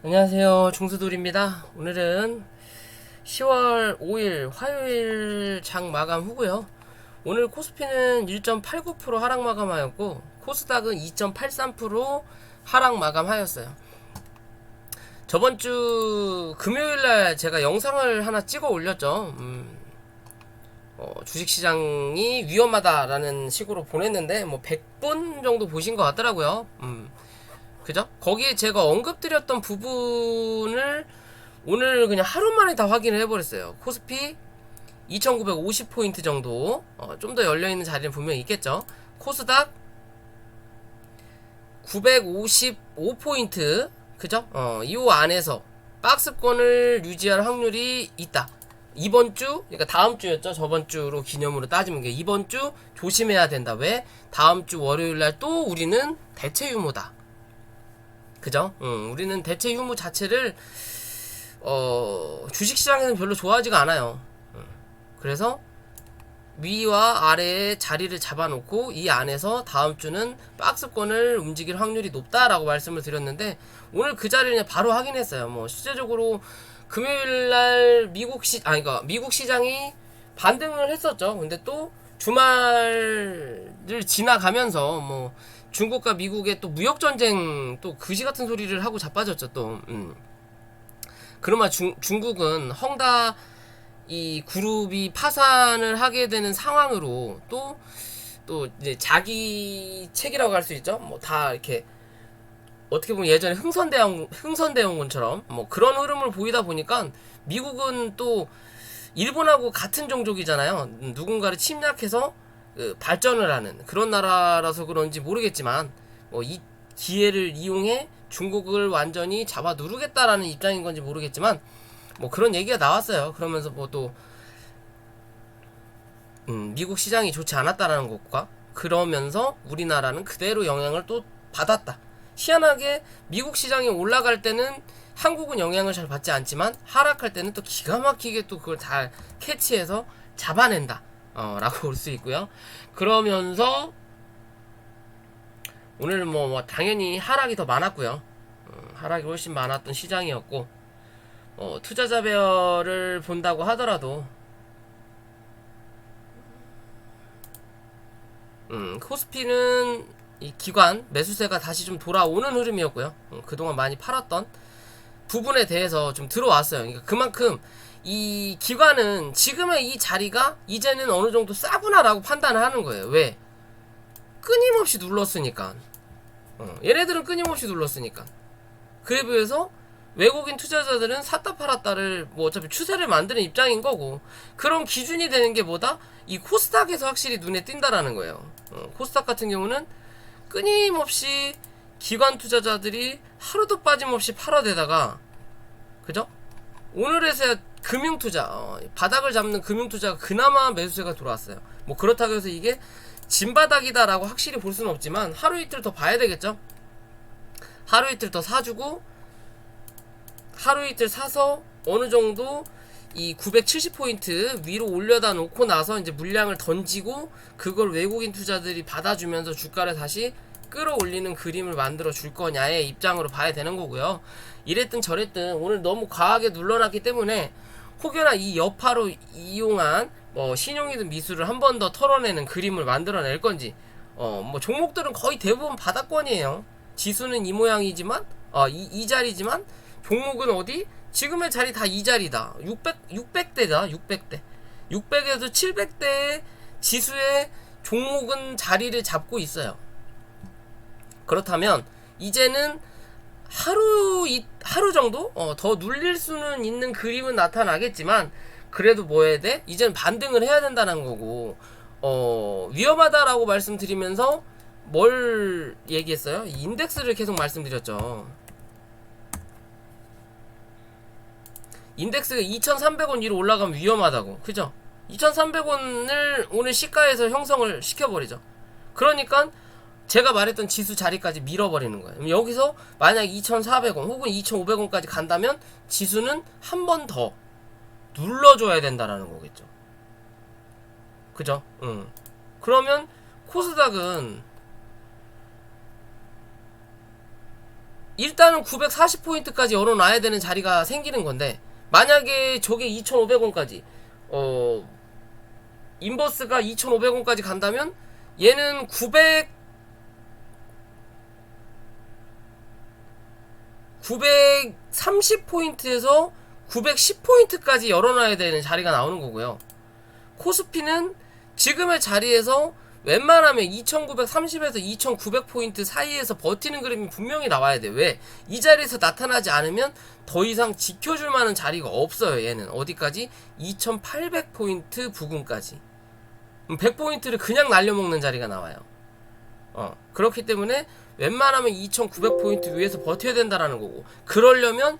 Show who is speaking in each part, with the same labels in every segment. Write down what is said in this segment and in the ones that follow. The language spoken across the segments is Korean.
Speaker 1: 안녕하세요. 중수돌입니다. 오늘은 10월 5일 화요일 장 마감 후고요. 오늘 코스피는 1.89% 하락 마감하였고 코스닥은 2.83% 하락 마감하였어요. 저번 주 금요일날 제가 영상을 하나 찍어 올렸죠. 주식시장이 위험하다라는 식으로 보냈는데 뭐 100분 정도 보신 것 같더라고요. 그죠? 거기에 제가 언급드렸던 부분을 오늘 그냥 하루 만에 다 확인을 해버렸어요. 코스피 2950포인트 정도, 좀 더 열려있는 자리는 분명히 있겠죠. 코스닥 955포인트, 그죠? 이 안에서 박스권을 유지할 확률이 있다. 이번 주, 그러니까 다음 주였죠. 저번 주로 기념으로 따지면 이번 주 조심해야 된다. 왜? 다음 주 월요일 날 또 우리는 대체 유무다. 그죠? 우리는 대체 유무 자체를 주식시장에서는 별로 좋아하지가 않아요. 그래서 위와 아래의 자리를 잡아놓고 이 안에서 다음 주는 박스권을 움직일 확률이 높다라고 말씀을 드렸는데 오늘 그 자리를 바로 확인했어요. 뭐 실제적으로 금요일날 그러니까 미국 시장이 반등을 했었죠. 근데 또 주말을 지나가면서 뭐 중국과 미국의 또 무역 전쟁 또 그지 같은 소리를 하고 자빠졌죠 또. 그러면 중국은 헝다 이 그룹이 파산을 하게 되는 상황으로 또 이제 자기 책이라고 할 수 있죠. 뭐 다 이렇게 어떻게 보면 예전에 흥선대원군처럼 뭐 그런 흐름을 보이다 보니까 미국은 또 일본하고 같은 종족이잖아요. 누군가를 침략해서 발전을 하는 그런 나라라서 그런지 모르겠지만 뭐 이 기회를 이용해 중국을 완전히 잡아 누르겠다라는 입장인 건지 모르겠지만 뭐 그런 얘기가 나왔어요. 그러면서 뭐 또 미국 시장이 좋지 않았다라는 것과 그러면서 우리나라는 그대로 영향을 또 받았다. 희한하게 미국 시장이 올라갈 때는 한국은 영향을 잘 받지 않지만 하락할 때는 또 기가 막히게 또 그걸 다 캐치해서 잡아낸다. 라고 볼 수 있고요. 그러면서 오늘은 뭐 당연히 하락이 더 많았고요. 하락이 훨씬 많았던 시장이었고 투자자별을 본다고 하더라도 코스피는 이 기관 매수세가 다시 좀 돌아오는 흐름이었고요. 그동안 많이 팔았던 부분에 대해서 좀 들어왔어요. 그러니까 그만큼 이 기관은 지금의 이 자리가 이제는 어느 정도 싸구나라고 판단을 하는 거예요. 왜? 끊임없이 눌렀으니까. 얘네들은 끊임없이 눌렀으니까. 그에 비해서 외국인 투자자들은 샀다 팔았다를 뭐 어차피 추세를 만드는 입장인 거고 그런 기준이 되는 게 뭐다? 이 코스닥에서 확실히 눈에 띈다라는 거예요. 코스닥 같은 경우는 끊임없이 기관 투자자들이 하루도 빠짐없이 팔아대다가 그죠? 오늘에서야 금융투자 바닥을 잡는 금융투자가 그나마 매수세가 들어왔어요. 뭐 그렇다고 해서 이게 진바닥이다라고 확실히 볼 수는 없지만 하루 이틀 더 봐야 되겠죠? 하루 이틀 더 사주고 하루 이틀 사서 어느 정도 이 970포인트 위로 올려다 놓고 나서 이제 물량을 던지고 그걸 외국인 투자들이 받아주면서 주가를 다시 끌어올리는 그림을 만들어 줄 거냐의 입장으로 봐야 되는 거고요. 이랬든 저랬든 오늘 너무 과하게 눌러놨기 때문에 혹여나 이 여파로 이용한 뭐 신용이든 미수를 한 번 더 털어내는 그림을 만들어낼 건지 뭐 종목들은 거의 대부분 바닥권이에요. 지수는 이 모양이지만 이 자리지만 종목은 어디? 지금의 자리 다 이 자리다. 600대다. 600대. 600에서 700대의 지수의 종목은 자리를 잡고 있어요. 그렇다면 이제는 하루 정도 더 눌릴 수는 있는 그림은 나타나겠지만 그래도 뭐 해야 돼? 이제는 반등을 해야 된다는 거고 위험하다라고 말씀드리면서 뭘 얘기했어요? 인덱스를 계속 말씀드렸죠. 인덱스가 2,300원 위로 올라가면 위험하다고. 그죠? 2,300원을 오늘 시가에서 형성을 시켜버리죠. 그러니까 제가 말했던 지수 자리까지 밀어버리는 거예요. 여기서 만약 2,400원 혹은 2,500원까지 간다면 지수는 한 번 더 눌러줘야 된다라는 거겠죠. 그죠? 그러면 코스닥은 일단은 940포인트까지 열어놔야 되는 자리가 생기는 건데, 만약에 저게 2,500원까지 인버스가 2,500원까지 간다면 얘는 930포인트에서 910포인트까지 열어놔야 되는 자리가 나오는 거고요. 코스피는 지금의 자리에서 웬만하면 2930에서 2900포인트 사이에서 버티는 그림이 분명히 나와야 돼. 왜? 이 자리에서 나타나지 않으면 더 이상 지켜줄 만한 자리가 없어요. 얘는 어디까지? 2800포인트 부근까지. 100포인트를 그냥 날려먹는 자리가 나와요. 그렇기 때문에 웬만하면 2900포인트 위에서 버텨야 된다라는 거고, 그러려면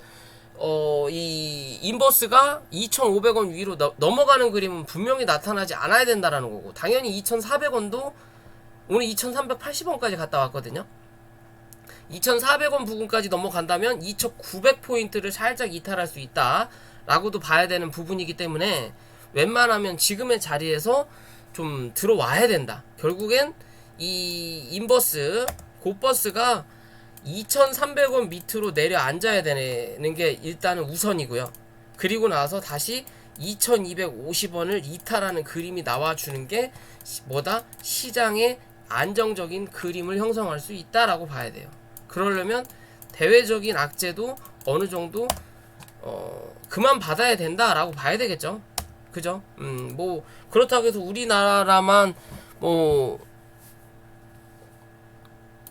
Speaker 1: 이 인버스가 2,500원 위로 넘어가는 그림은 분명히 나타나지 않아야 된다라는 거고, 당연히 2,400원도 오늘 2,380원까지 갔다 왔거든요. 2,400원 부근까지 넘어간다면 2,900포인트를 살짝 이탈할 수 있다 라고도 봐야 되는 부분이기 때문에 웬만하면 지금의 자리에서 좀 들어와야 된다. 결국엔 이 인버스 곧버스가 2,300원 밑으로 내려 앉아야 되는 게 일단은 우선이고요. 그리고 나서 다시 2,250원을 이탈하는 그림이 나와주는 게 뭐다? 시장의 안정적인 그림을 형성할 수 있다라고 봐야 돼요. 그러려면 대외적인 악재도 어느 정도 그만 받아야 된다라고 봐야 되겠죠. 그죠? 뭐 그렇다고 해서 우리나라만 뭐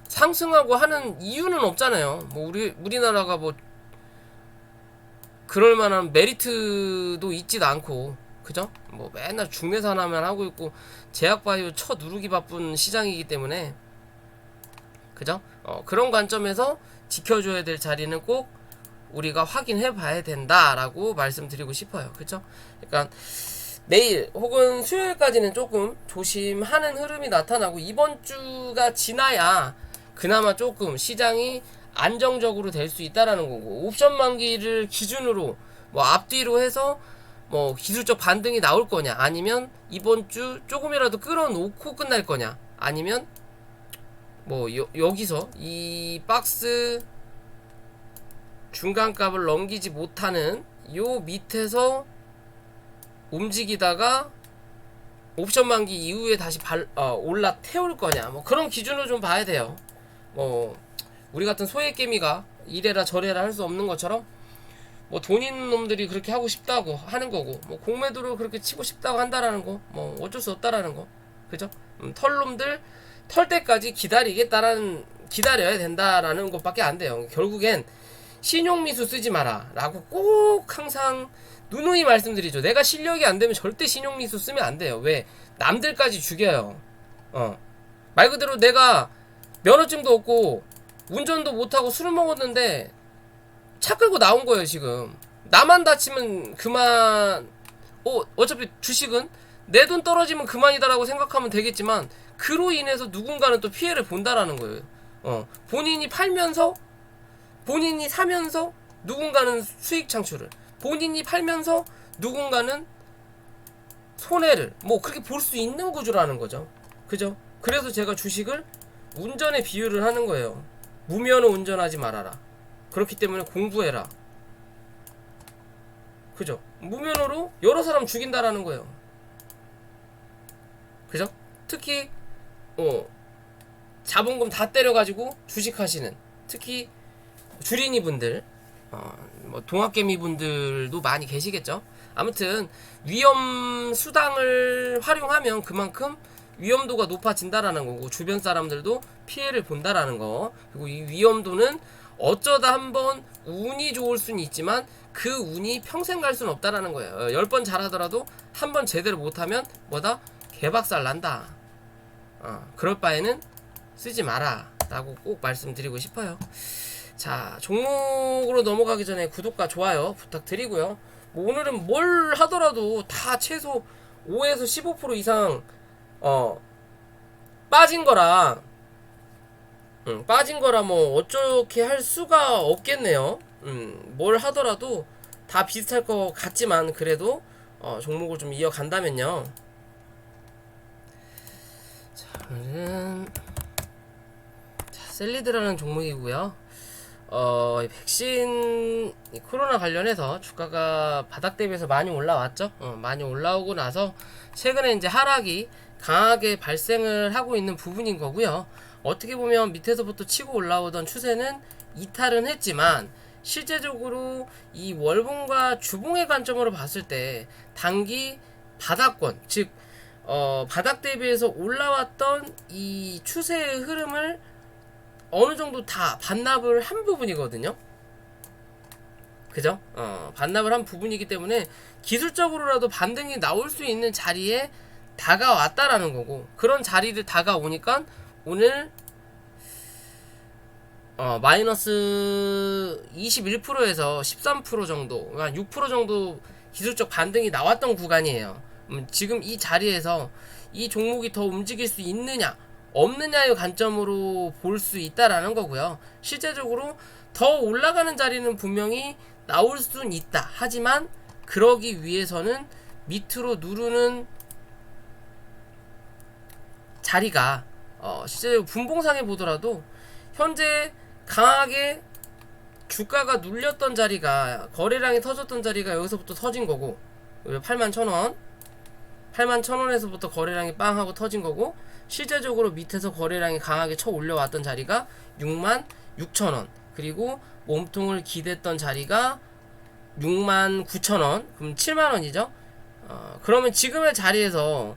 Speaker 1: 상승하고 하는 이유는 없잖아요. 뭐 우리나라가 뭐 그럴 만한 메리트도 있지도 않고, 그죠? 뭐 맨날 중매산하면 하고 있고 제약바이오 쳐 누르기 바쁜 시장이기 때문에, 그죠? 그런 관점에서 지켜줘야 될 자리는 꼭 우리가 확인해 봐야 된다라고 말씀드리고 싶어요. 그죠? 그러니까 내일 혹은 수요일까지는 조금 조심하는 흐름이 나타나고, 이번 주가 지나야 그나마 조금 시장이 안정적으로 될 수 있다라는 거고, 옵션 만기를 기준으로 뭐 앞뒤로 해서 뭐 기술적 반등이 나올 거냐, 아니면 이번 주 조금이라도 끌어놓고 끝날 거냐, 아니면 뭐 여기서 이 박스 중간값을 넘기지 못하는 요 밑에서 움직이다가 옵션 만기 이후에 다시 올라 태울 거냐, 뭐 그런 기준으로 좀 봐야 돼요. 뭐 우리 같은 소액개미가 이래라 저래라 할 수 없는 것처럼 뭐 돈 있는 놈들이 그렇게 하고 싶다고 하는 거고, 뭐 공매도로 그렇게 치고 싶다고 한다라는 거, 뭐 어쩔 수 없다라는 거, 그죠? 털놈들 털 때까지 기다려야 된다라는 것밖에 안 돼요. 결국엔 신용미수 쓰지 마라 라고 꼭 항상 누누이 말씀드리죠. 내가 실력이 안 되면 절대 신용미수 쓰면 안 돼요. 왜? 남들까지 죽여요. 말 그대로 내가 면허증도 없고 운전도 못하고 술을 먹었는데 차 끌고 나온 거예요. 지금 나만 다치면 그만. 어차피 주식은 내 돈 떨어지면 그만이다라고 생각하면 되겠지만, 그로 인해서 누군가는 또 피해를 본다라는 거예요. 본인이 팔면서, 본인이 사면서 누군가는 수익 창출을, 본인이 팔면서 누군가는 손해를, 뭐 그렇게 볼 수 있는 구조라는 거죠. 그죠? 그래서 제가 주식을 운전에 비유를 하는 거예요. 무면허 운전하지 말아라. 그렇기 때문에 공부해라. 그죠? 무면허로 여러 사람 죽인다라는 거예요. 그죠? 특히 자본금 다 때려가지고 주식하시는, 특히 주린이 분들, 뭐 동학개미 분들도 많이 계시겠죠. 아무튼 위험 수당을 활용하면 그만큼 위험도가 높아진다라는 거고, 주변 사람들도 피해를 본다라는 거. 그리고 이 위험도는 어쩌다 한번 운이 좋을 수는 있지만 그 운이 평생 갈 수는 없다라는 거예요. 10번 잘하더라도 한 번 제대로 못하면 뭐다? 개박살 난다. 그럴 바에는 쓰지 마라 라고 꼭 말씀드리고 싶어요. 자, 종목으로 넘어가기 전에 구독과 좋아요 부탁드리고요. 뭐 오늘은 뭘 하더라도 다 최소 5에서 15% 이상 빠진 거라 뭐 어떻게 할 수가 없겠네요. 뭘 하더라도 다 비슷할 것 같지만, 그래도 종목을 좀 이어간다면요. 자, 오늘은 셀리드라는 종목이고요. 백신 코로나 관련해서 주가가 바닥 대비해서 많이 올라왔죠. 많이 올라오고 나서 최근에 이제 하락이 강하게 발생을 하고 있는 부분인 거고요. 어떻게 보면 밑에서부터 치고 올라오던 추세는 이탈은 했지만 실제적으로 이 월봉과 주봉의 관점으로 봤을 때 단기 바닥권, 즉 바닥 대비해서 올라왔던 이 추세의 흐름을 어느 정도 다 반납을 한 부분이거든요. 그죠? 반납을 한 부분이기 때문에 기술적으로라도 반등이 나올 수 있는 자리에 다가왔다라는 거고, 그런 자리를 다가오니까 오늘 마이너스 21%에서 13% 정도, 6% 정도 기술적 반등이 나왔던 구간이에요. 지금 이 자리에서 이 종목이 더 움직일 수 있느냐 없느냐의 관점으로 볼 수 있다라는 거고요. 실제적으로 더 올라가는 자리는 분명히 나올 수는 있다. 하지만 그러기 위해서는 밑으로 누르는 자리가 실제적으로 분봉상에 보더라도 현재 강하게 주가가 눌렸던 자리가, 거래량이 터졌던 자리가 여기서부터 터진 거고, 81,000원 81,000원에서부터 거래량이 빵 하고 터진 거고, 실제적으로 밑에서 거래량이 강하게 쳐 올려왔던 자리가 66,000원, 그리고 몸통을 기댔던 자리가 69,000원, 그럼 7만원이죠. 그러면 지금의 자리에서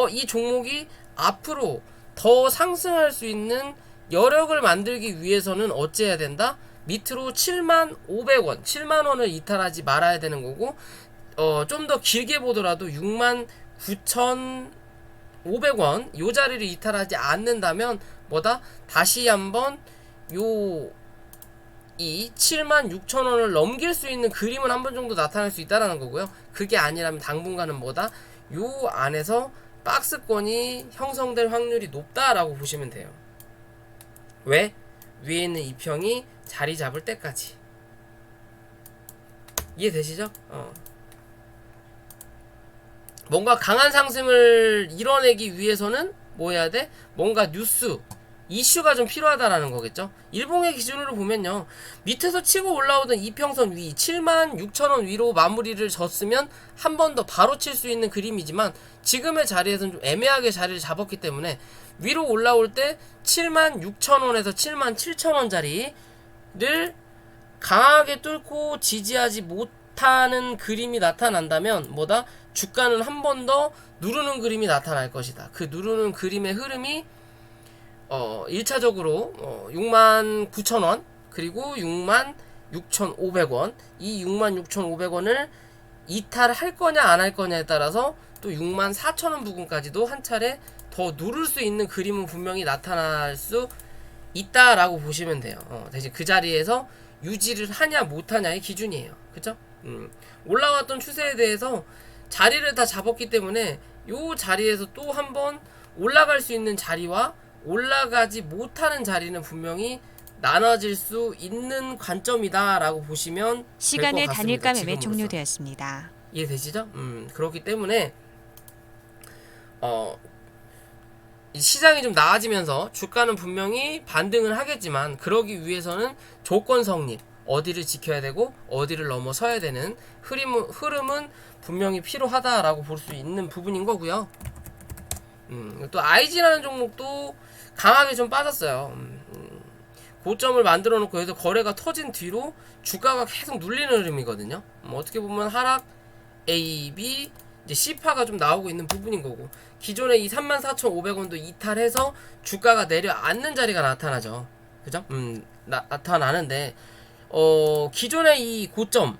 Speaker 1: 이 종목이 앞으로 더 상승할 수 있는 여력을 만들기 위해서는 어찌해야 된다? 밑으로 75,000원, 7만원을 이탈하지 말아야 되는 거고, 좀 더 길게 보더라도 69,500원 요 자리를 이탈하지 않는다면 뭐다? 다시 한번 이 76,000원을 넘길 수 있는 그림은 한 번 정도 나타날 수 있다라는 거고요. 그게 아니라면 당분간은 뭐다? 요 안에서 박스권이 형성될 확률이 높다라고 보시면 돼요. 왜? 위에 있는 이평이 자리 잡을 때까지. 이해되시죠? 뭔가 강한 상승을 이뤄내기 위해서는 뭐 해야 돼? 뭔가 뉴스, 이슈가 좀 필요하다라는 거겠죠. 일봉의 기준으로 보면요, 밑에서 치고 올라오던 이평선 위 76,000원 위로 마무리를 졌으면 한 번 더 바로 칠 수 있는 그림이지만, 지금의 자리에서는 좀 애매하게 자리를 잡았기 때문에 위로 올라올 때 76,000원에서 77,000원 자리를 강하게 뚫고 지지하지 못하는 그림이 나타난다면 뭐다? 주가는 한 번 더 누르는 그림이 나타날 것이다. 그 누르는 그림의 흐름이 1차적으로 69,000원 그리고 66,500원, 이 66,500원을 이탈할 거냐 안 할 거냐에 따라서 또 64,000원 부근까지도 한 차례 더 누를 수 있는 그림은 분명히 나타날 수 있다라고 보시면 돼요. 대신 그 자리에서 유지를 하냐 못하냐의 기준이에요. 그쵸? 올라왔던 추세에 대해서 자리를 다 잡았기 때문에 요 자리에서 또 한번 올라갈 수 있는 자리와 올라가지 못하는 자리는 분명히 나눠질 수 있는 관점이다라고 보시면
Speaker 2: 시간의
Speaker 1: 될 것
Speaker 2: 단일가
Speaker 1: 같습니다.
Speaker 2: 매매
Speaker 1: 지금으로서.
Speaker 2: 종료되었습니다.
Speaker 1: 이해되시죠? 그렇기 때문에 시장이 좀 나아지면서 주가는 분명히 반등을 하겠지만, 그러기 위해서는 조건 성립, 어디를 지켜야 되고 어디를 넘어서야 되는 흐름은 분명히 필요하다라고 볼 수 있는 부분인 거고요. 또 IG라는 종목도 강하게 좀 빠졌어요. 고점을 만들어 놓고 여기서 거래가 터진 뒤로 주가가 계속 눌리는 흐름이거든요. 어떻게 보면 하락 A, B, 이제 C파가 좀 나오고 있는 부분인 거고, 기존에 이 34,500원도 이탈해서 주가가 내려앉는 자리가 나타나죠. 그죠? 나타나는데, 기존에 이 고점을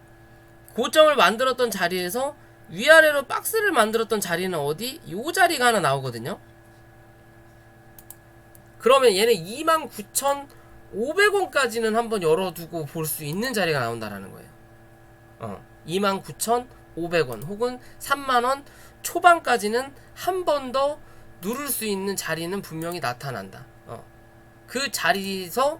Speaker 1: 만들었던 자리에서 위아래로 박스를 만들었던 자리는 어디? 요 자리가 하나 나오거든요. 그러면 얘는 29,500원까지는 한번 열어두고 볼 수 있는 자리가 나온다라는 거예요. 29,500원 혹은 3만원 초반까지는 한 번 더 누를 수 있는 자리는 분명히 나타난다. 그 자리에서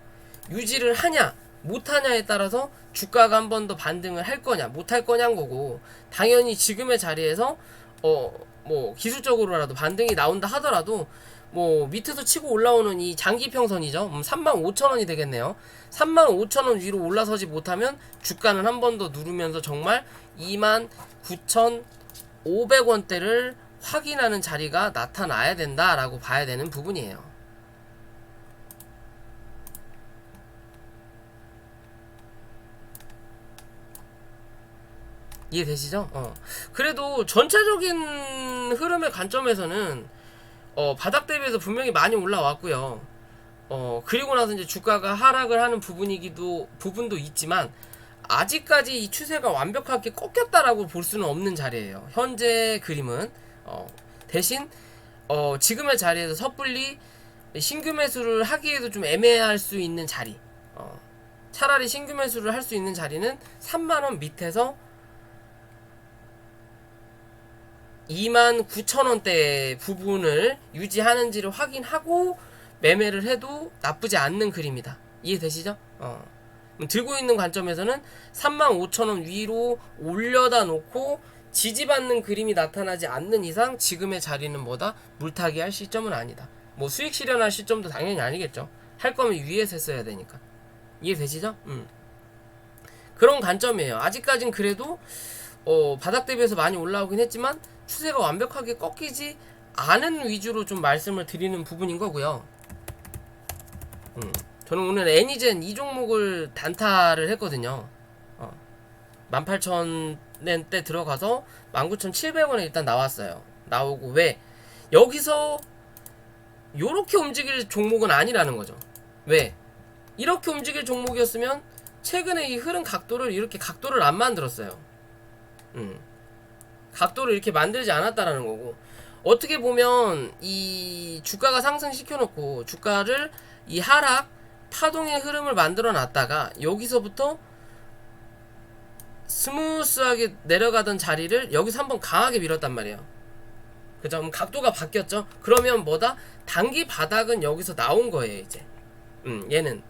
Speaker 1: 유지를 하냐 못하냐에 따라서 주가가 한 번 더 반등을 할 거냐 못할 거냐인 거고, 당연히 지금의 자리에서 뭐 기술적으로라도 반등이 나온다 하더라도 뭐 밑에서 치고 올라오는 이 장기평선이죠. 35,000원이 되겠네요. 35,000원 위로 올라서지 못하면 주가는 한 번 더 누르면서 정말 29,500원대를 확인하는 자리가 나타나야 된다라고 봐야 되는 부분이에요. 이해되시죠? 그래도 전체적인 흐름의 관점에서는 바닥 대비해서 분명히 많이 올라왔고요. 그리고 나서 이제 주가가 하락을 하는 부분도 있지만 아직까지 이 추세가 완벽하게 꺾였다라고 볼 수는 없는 자리예요. 현재 그림은 대신 지금의 자리에서 섣불리 신규 매수를 하기에도 좀 애매할 수 있는 자리. 차라리 신규 매수를 할 수 있는 자리는 3만원 밑에서 29,000원대 부분을 유지하는지를 확인하고 매매를 해도 나쁘지 않는 그림이다. 이해되시죠? 들고 있는 관점에서는 35,000원 위로 올려다 놓고 지지받는 그림이 나타나지 않는 이상 지금의 자리는 뭐다? 물타기 할 시점은 아니다. 뭐 수익 실현할 시점도 당연히 아니겠죠. 할 거면 위에서 했어야 되니까. 이해되시죠? 그런 관점이에요. 아직까진 그래도 바닥 대비해서 많이 올라오긴 했지만 추세가 완벽하게 꺾이지 않은 위주로 좀 말씀을 드리는 부분인 거고요. 저는 오늘 애니젠 이 종목을 단타를 했거든요. 18,000원대 들어가서 19,700원에 일단 나왔어요. 나오고 왜? 여기서 요렇게 움직일 종목은 아니라는 거죠. 왜? 이렇게 움직일 종목이었으면 최근에 이 흐름 각도를 이렇게 각도를 안 만들었어요. 각도를 이렇게 만들지 않았다라는 거고, 어떻게 보면 이 주가가 상승시켜놓고 주가를 이 하락 파동의 흐름을 만들어 놨다가 여기서부터 스무스하게 내려가던 자리를 여기서 한번 강하게 밀었단 말이에요. 그죠? 그럼 각도가 바뀌었죠? 그러면 뭐다? 단기 바닥은 여기서 나온 거예요, 이제. 얘는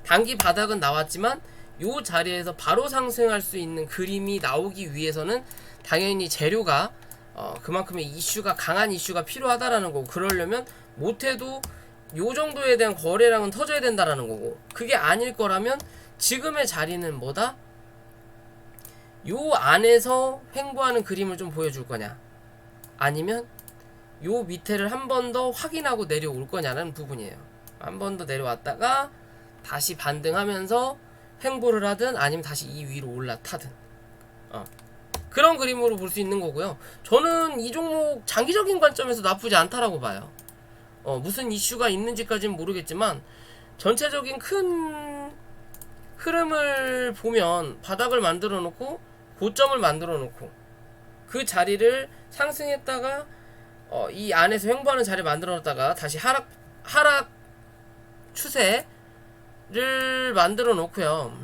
Speaker 1: 단기 바닥은 나왔지만 요 자리에서 바로 상승할 수 있는 그림이 나오기 위해서는 당연히 재료가 그만큼의 이슈가 강한 이슈가 필요하다라는 거고, 그러려면 못해도 요 정도에 대한 거래량은 터져야 된다라는 거고, 그게 아닐 거라면 지금의 자리는 뭐다? 요 안에서 횡보하는 그림을 좀 보여줄 거냐, 아니면 요 밑에를 한 번 더 확인하고 내려올 거냐라는 부분이에요. 한 번 더 내려왔다가 다시 반등하면서 횡보를 하든 아니면 다시 이 위로 올라타든 그런 그림으로 볼 수 있는 거고요. 저는 이 종목 장기적인 관점에서 나쁘지 않다라고 봐요. 무슨 이슈가 있는지까지는 모르겠지만 전체적인 큰 흐름을 보면 바닥을 만들어 놓고 고점을 만들어 놓고 그 자리를 상승했다가 이 안에서 횡보하는 자리를 만들어 놨다가 다시 하락 추세를 만들어 놓고요.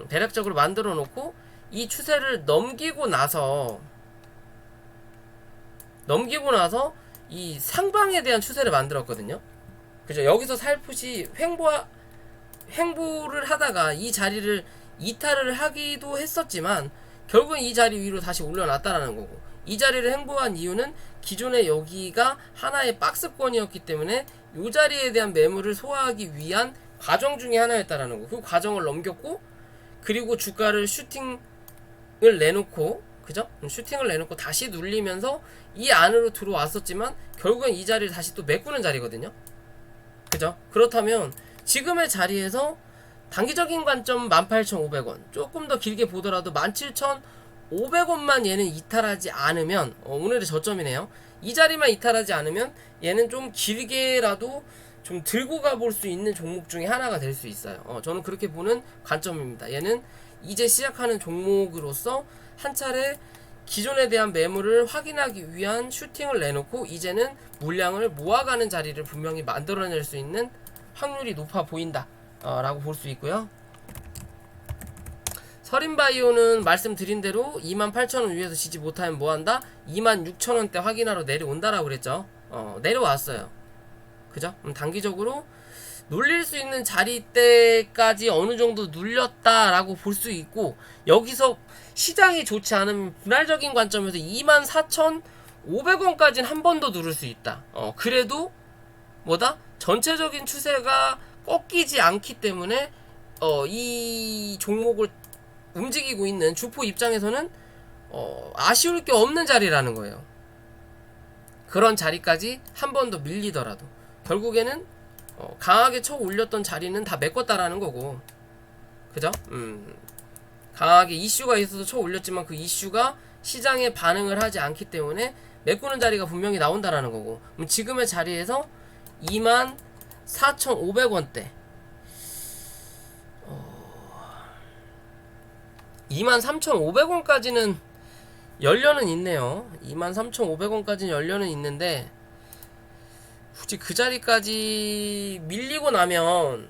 Speaker 1: 대략적으로 만들어 놓고 이 추세를 넘기고 나서 이 상방에 대한 추세를 만들었거든요. 그죠? 여기서 살풋이 횡보를 하다가 이 자리를 이탈을 하기도 했었지만 결국은 이 자리 위로 다시 올려놨다라는 거고, 이 자리를 횡보한 이유는 기존에 여기가 하나의 박스권이었기 때문에 이 자리에 대한 매물을 소화하기 위한 과정 중에 하나였다라는 거. 그 과정을 넘겼고, 그리고 주가를 슈팅을 내놓고, 그죠? 슈팅을 내놓고 다시 눌리면서 이 안으로 들어왔었지만 결국엔 이 자리를 다시 또 메꾸는 자리거든요. 그죠? 그렇다면 지금의 자리에서 단기적인 관점 18,500원, 조금 더 길게 보더라도 17,500원만 얘는 이탈하지 않으면, 오늘의 저점이네요. 이 자리만 이탈하지 않으면 얘는 좀 길게라도 좀 들고 가볼 수 있는 종목 중에 하나가 될 수 있어요. 저는 그렇게 보는 관점입니다. 얘는 이제 시작하는 종목으로서 한 차례 기존에 대한 매물을 확인하기 위한 슈팅을 내놓고 이제는 물량을 모아가는 자리를 분명히 만들어낼 수 있는 확률이 높아 보인다 라고 볼 수 있고요. 서린바이오는 말씀드린 대로 28,000원 위에서 지지 못하면 뭐한다? 26,000원대 확인하러 내려온다라고 그랬죠. 내려왔어요. 그죠? 단기적으로 눌릴 수 있는 자리대까지 어느 정도 눌렸다라고 볼 수 있고, 여기서 시장이 좋지 않으면 분할적인 관점에서 500원까지는 한 번 더 누를 수 있다. 그래도 뭐다? 전체적인 추세가 꺾이지 않기 때문에 이 종목을 움직이고 있는 주포 입장에서는 아쉬울 게 없는 자리라는 거예요. 그런 자리까지 한 번 더 밀리더라도 결국에는 강하게 쳐 올렸던 자리는 다 메꿨다라는 거고, 그죠? 강하게 이슈가 있어서 쳐 올렸지만 그 이슈가 시장에 반응을 하지 않기 때문에 메꾸는 자리가 분명히 나온다라는 거고, 그럼 지금의 자리에서 24,500원대 23,500원까지는 연료는 있네요. 23,500원까지는 연료는 있는데 굳이 그 자리까지 밀리고 나면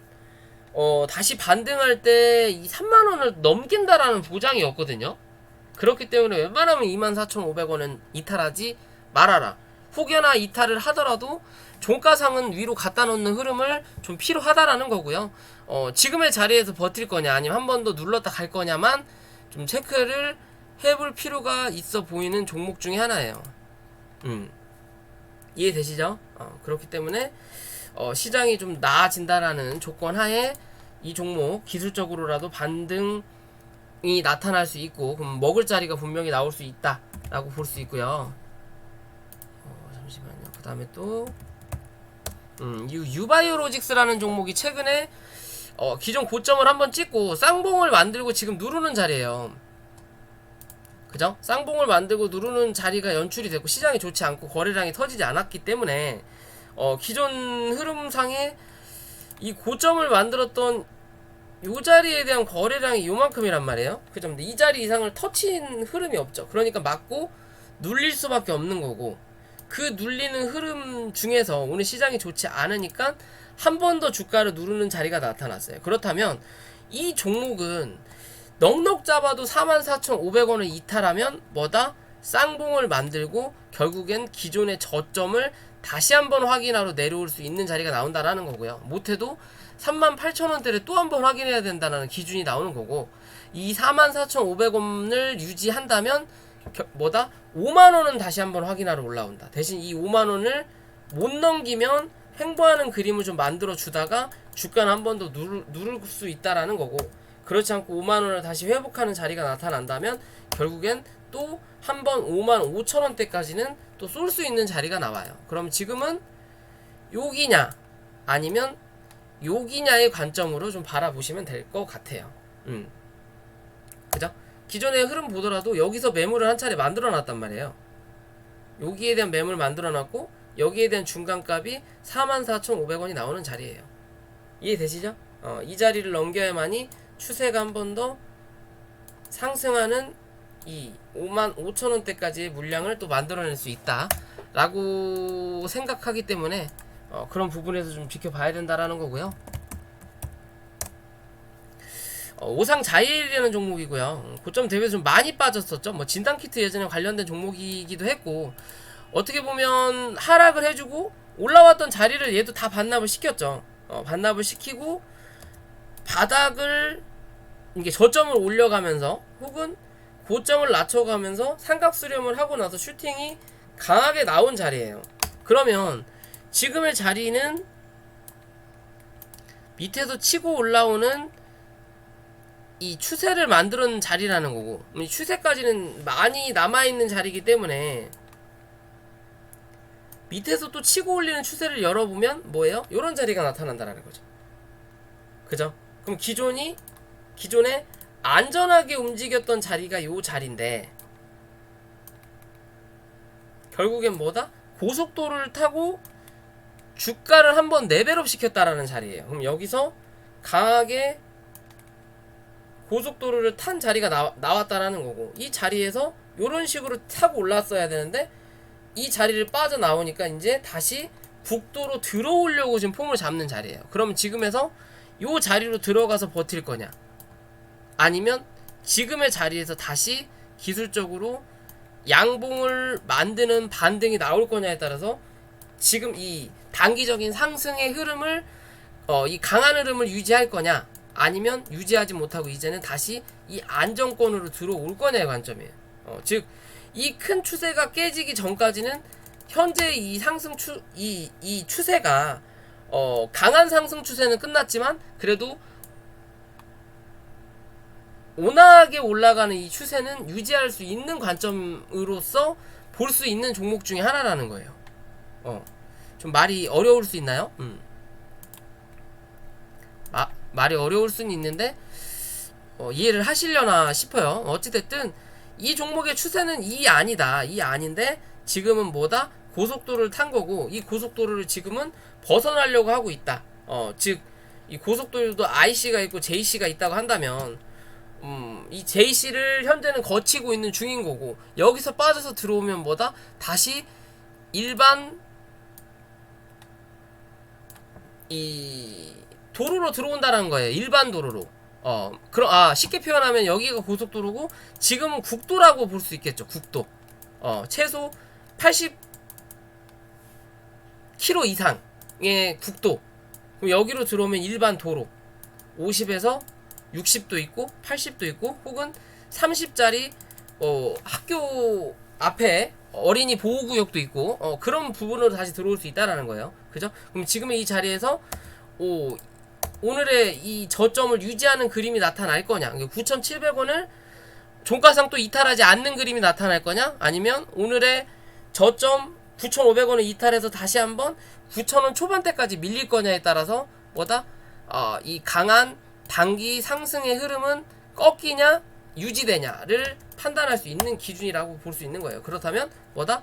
Speaker 1: 다시 반등할 때 이 3만원을 넘긴다라는 보장이 없거든요. 그렇기 때문에 웬만하면 24,500원은 이탈하지 말아라. 혹여나 이탈을 하더라도 종가상은 위로 갖다 놓는 흐름을 좀 필요하다라는 거고요. 지금의 자리에서 버틸 거냐 아니면 한 번 더 눌렀다 갈 거냐만 좀 체크를 해볼 필요가 있어 보이는 종목 중에 하나예요. 이해되시죠? 그렇기 때문에 시장이 좀 나아진다라는 조건 하에 이 종목 기술적으로라도 반등이 나타날 수 있고, 그럼 먹을 자리가 분명히 나올 수 있다라고 볼 수 있고요. 잠시만요. 그 다음에 또 유바이오로직스라는 종목이 최근에 기존 고점을 한번 찍고 쌍봉을 만들고 지금 누르는 자리예요. 그죠? 쌍봉을 만들고 누르는 자리가 연출이 됐고 시장이 좋지 않고 거래량이 터지지 않았기 때문에 기존 흐름상에 이 고점을 만들었던 요 자리에 대한 거래량이 요만큼이란 말이에요. 그죠? 근데 이 자리 이상을 터친 흐름이 없죠. 그러니까 맞고 눌릴 수밖에 없는 거고, 그 눌리는 흐름 중에서 오늘 시장이 좋지 않으니까 한 번 더 주가를 누르는 자리가 나타났어요. 그렇다면 이 종목은 넉넉 잡아도 44,500원을 이탈하면 뭐다? 쌍봉을 만들고 결국엔 기존의 저점을 다시 한번 확인하러 내려올 수 있는 자리가 나온다라는 거고요. 못해도 38,000원대를 또 한번 확인해야 된다는 기준이 나오는 거고, 이 44,500원을 유지한다면 뭐다? 5만원은 다시 한번 확인하러 올라온다. 대신 이 5만원을 못 넘기면 횡보하는 그림을 좀 만들어 주다가 주가는 한 번 더 누를 수 있다라는 거고, 그렇지 않고 5만원을 다시 회복하는 자리가 나타난다면 결국엔 또 한 번 55,000원대까지는 또 쏠 수 있는 자리가 나와요. 그럼 지금은 여기냐 아니면 여기냐의 관점으로 좀 바라보시면 될 것 같아요. 그죠? 기존의 흐름 보더라도 여기서 매물을 한 차례 만들어 놨단 말이에요. 여기에 대한 매물 만들어 놨고 여기에 대한 중간값이 44,500원이 나오는 자리예요. 이해되시죠? 이 자리를 넘겨야만이 추세가 한 번 더 상승하는 이 55,000원대까지의 물량을 또 만들어낼 수 있다 라고 생각하기 때문에 그런 부분에서 좀 지켜봐야 된다라는 거고요. 오상자일이라는 종목이고요. 고점 대비해서 좀 많이 빠졌었죠. 뭐 진단키트 예전에 관련된 종목이기도 했고, 어떻게 보면 하락을 해주고 올라왔던 자리를 얘도 다 반납을 시켰죠. 반납을 시키고 바닥을 이게 저점을 올려가면서 혹은 고점을 낮춰가면서 삼각 수렴을 하고 나서 슈팅이 강하게 나온 자리예요. 그러면 지금의 자리는 밑에서 치고 올라오는 이 추세를 만드는 자리라는 거고, 이 추세까지는 많이 남아있는 자리이기 때문에 밑에서 또 치고 올리는 추세를 열어보면 뭐예요? 요런 자리가 나타난다라는 거죠. 그죠? 그럼 기존에 안전하게 움직였던 자리가 요 자리인데 결국엔 뭐다? 고속도로를 타고 주가를 한번 레벨업 시켰다라는 자리예요. 그럼 여기서 강하게 고속도로를 탄 자리가 나왔다라는 거고, 이 자리에서 요런 식으로 타고 올랐어야 되는데 이 자리를 빠져나오니까 이제 다시 북도로 들어오려고 지금 폼을 잡는 자리예요. 그러면 지금에서 요 자리로 들어가서 버틸 거냐 아니면 지금의 자리에서 다시 기술적으로 양봉을 만드는 반등이 나올 거냐에 따라서 지금 이 단기적인 상승의 흐름을 이 강한 흐름을 유지할 거냐 아니면 유지하지 못하고 이제는 다시 이 안정권으로 들어올 거냐의 관점이에요. 즉 이 큰 추세가 깨지기 전까지는 현재 이 이 추세가 강한 상승 추세는 끝났지만 그래도 온화하게 올라가는 이 추세는 유지할 수 있는 관점으로서 볼 수 있는 종목 중에 하나라는 거예요. 좀 말이 어려울 수 있나요? 말이 어려울 수는 있는데 이해를 하시려나 싶어요. 어찌됐든 이 종목의 추세는 이 아닌데 지금은 뭐다? 고속도로를 탄 거고 이 고속도로를 지금은 벗어나려고 하고 있다. 즉 이 고속도로도 IC가 있고 JC가 있다고 한다면 이 JC를 현재는 거치고 있는 중인 거고 여기서 빠져서 들어오면 뭐다? 다시 일반 이 도로로 들어온다는 거예요. 일반 도로로. 쉽게 표현하면 여기가 고속도로고 지금은 국도라고 볼 수 있겠죠. 국도. 최소 80km 이상의 국도. 그럼 여기로 들어오면 일반 도로. 50에서 60도 있고 80도 있고 혹은 30짜리 학교 앞에 어린이 보호구역도 있고 그런 부분으로 다시 들어올 수 있다라는 거예요. 그죠? 그럼 지금의 이 자리에서 오늘의 이 저점을 유지하는 그림이 나타날 거냐? 9,700원을 종가상 또 이탈하지 않는 그림이 나타날 거냐? 아니면 오늘의 저점 9,500원을 이탈해서 다시 한번 9,000원 초반대까지 밀릴 거냐에 따라서 뭐다? 이 강한 단기 상승의 흐름은 꺾이냐 유지되냐를 판단할 수 있는 기준이라고 볼 수 있는 거예요. 그렇다면 뭐다?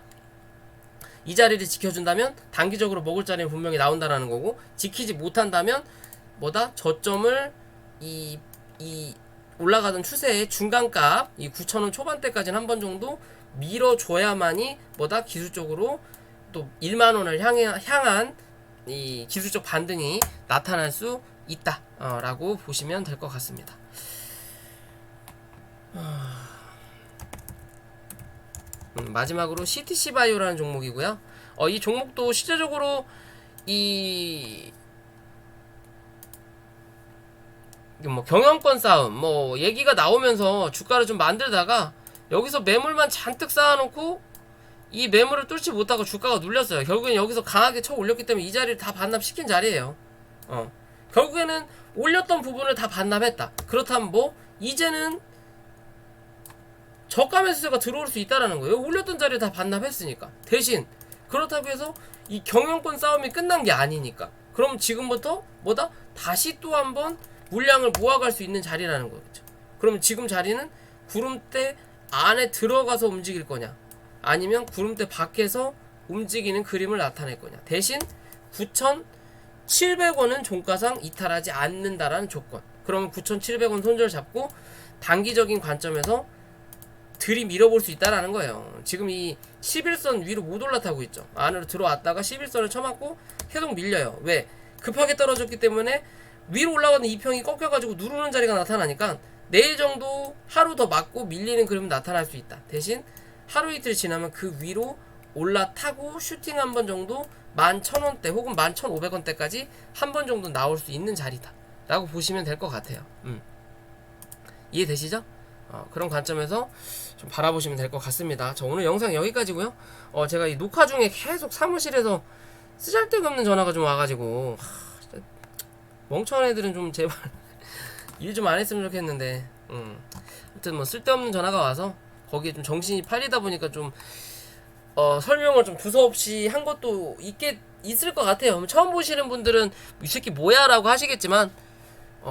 Speaker 1: 이 자리를 지켜준다면 단기적으로 먹을 자리는 분명히 나온다라는 거고 지키지 못한다면 뭐다? 저점을 이 올라가던 추세의 중간값 이 9,000원 초반대까지는 한 번 정도 밀어줘야만이 뭐다? 기술적으로 또 1만원을 향한 이 기술적 반등이 나타날 수 있다 라고 보시면 될 것 같습니다. 마지막으로 CTC바이오라는 종목이고요. 이 종목도 실제적으로 경영권 싸움 얘기가 나오면서 주가를 좀 만들다가 여기서 매물만 잔뜩 쌓아놓고 이 매물을 뚫지 못하고 주가가 눌렸어요. 결국엔 여기서 강하게 쳐 올렸기 때문에 이 자리를 다 반납시킨 자리예요. 결국에는 올렸던 부분을 다 반납했다. 그렇다면 이제는 저가 매수세가 들어올 수 있다라는 거예요. 올렸던 자리를 다 반납했으니까. 대신 그렇다고 해서 이 경영권 싸움이 끝난 게 아니니까. 그럼 지금부터 뭐다? 다시 또 한번 물량을 모아갈 수 있는 자리라는 거겠죠. 그럼 지금 자리는 구름대 안에 들어가서 움직일 거냐? 아니면 구름대 밖에서 움직이는 그림을 나타낼 거냐? 대신 9,700원은 종가상 이탈하지 않는다라는 조건. 그러면 9,700원 손절 잡고 단기적인 관점에서 들이밀어볼 수 있다라는 거예요. 지금 이 11선 위로 못 올라타고 있죠. 안으로 들어왔다가 11선을 쳐맞고 계속 밀려요. 왜? 급하게 떨어졌기 때문에 위로 올라가는 이평이 꺾여가지고 누르는 자리가 나타나니까 내일 정도 하루 더 맞고 밀리는 그림은 나타날 수 있다. 대신 하루 이틀 지나면 그 위로 올라타고 슈팅 한 번 정도 11,000원대 혹은 11,500원대까지 한 번 정도 나올 수 있는 자리다 라고 보시면 될 것 같아요. 이해되시죠? 그런 관점에서 좀 바라보시면 될 것 같습니다. 저 오늘 영상 여기까지고요. 제가 이 녹화 중에 계속 사무실에서 쓰잘데없는 전화가 좀 와가지고 멍청한 애들은 좀 제발 일 좀 안 했으면 좋겠는데 아무튼 쓸데없는 전화가 와서 거기에 좀 정신이 팔리다 보니까 좀 설명을 좀 두서없이 한 것도 있을 것 같아요. 처음 보시는 분들은 이 새끼 뭐야 라고 하시겠지만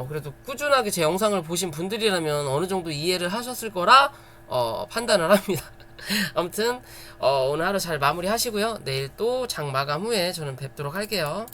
Speaker 1: 그래도 꾸준하게 제 영상을 보신 분들이라면 어느 정도 이해를 하셨을 거라 판단을 합니다. 아무튼 오늘 하루 잘 마무리 하시고요. 내일 또 장 마감 후에 저는 뵙도록 할게요.